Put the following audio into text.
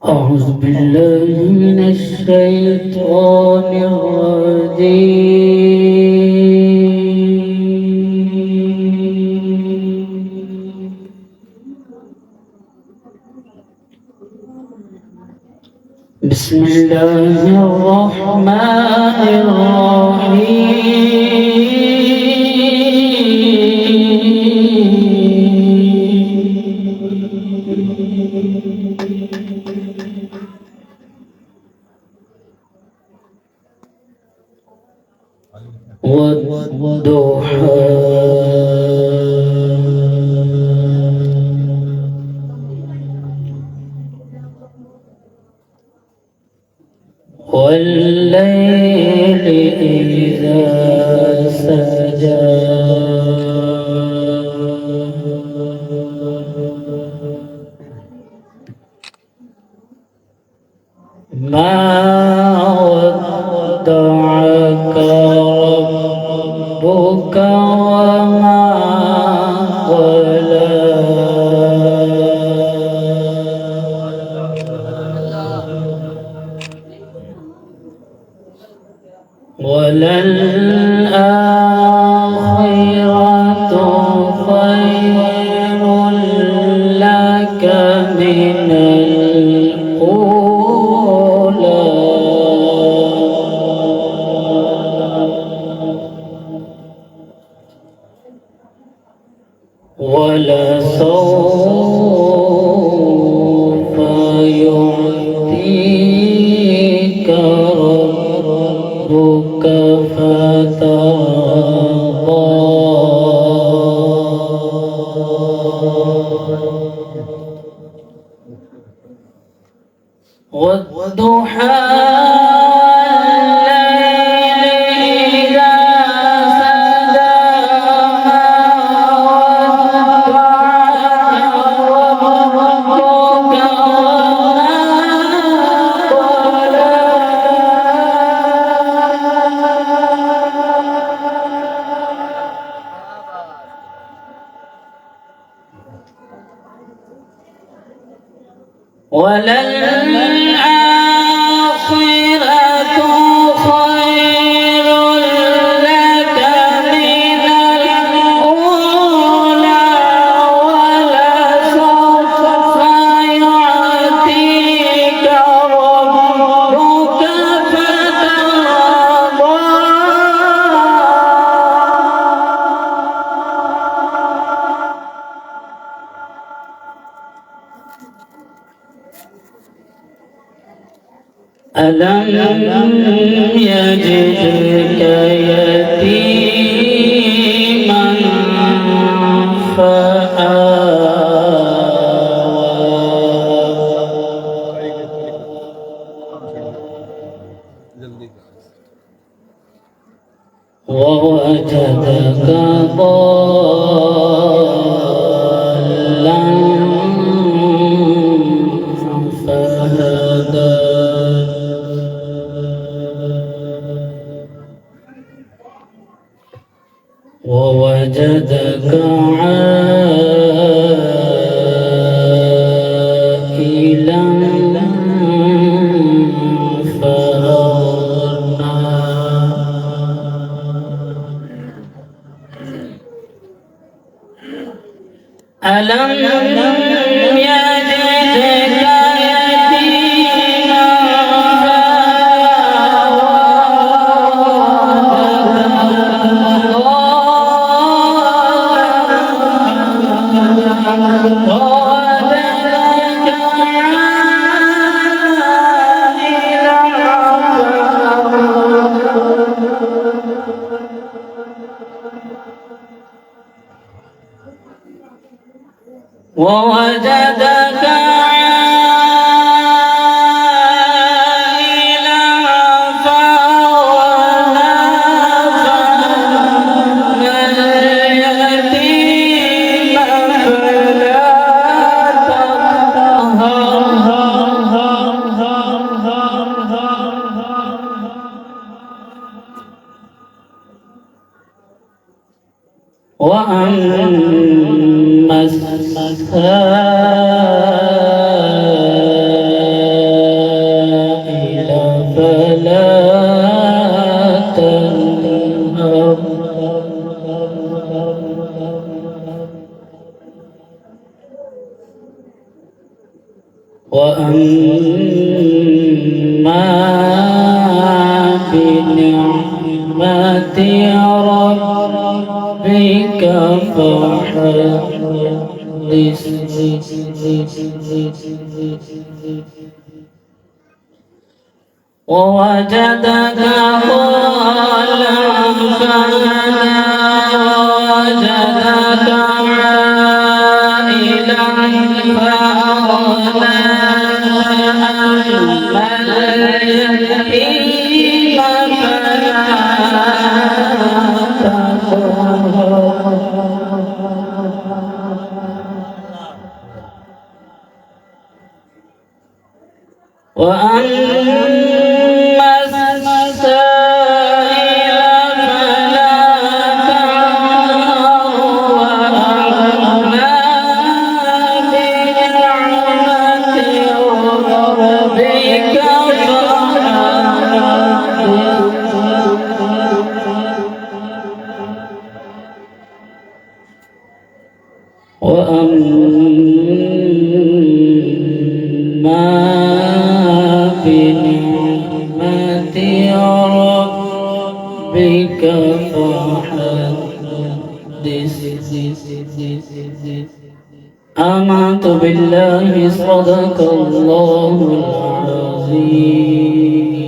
أعوذ بالله من الشيطان الرجيم. بسم الله الرحمن الرحيم. والضحى والليل إذا سجى ما ودعك ربك وما قلى وللآخرة خير لك من الأولى ولسوف يعطيك ربك فترضى والضحى وللآخرة خير لك من الأولى ولسوف يعطيك ربك فترضى ألم يجدك يتيما فآوى ووجدك ضالا فهدى وأما بنعمة ربك فحدث ووجدك ضالا فهدى ووجدك عائلا فأغنى أما اليتيم فلا تقهر وأما السائل فلا تنهر وأما بنعمة ربك فحدث وأما بنعمة ربك فحدث. آمنت بالله صدق الله العظيم.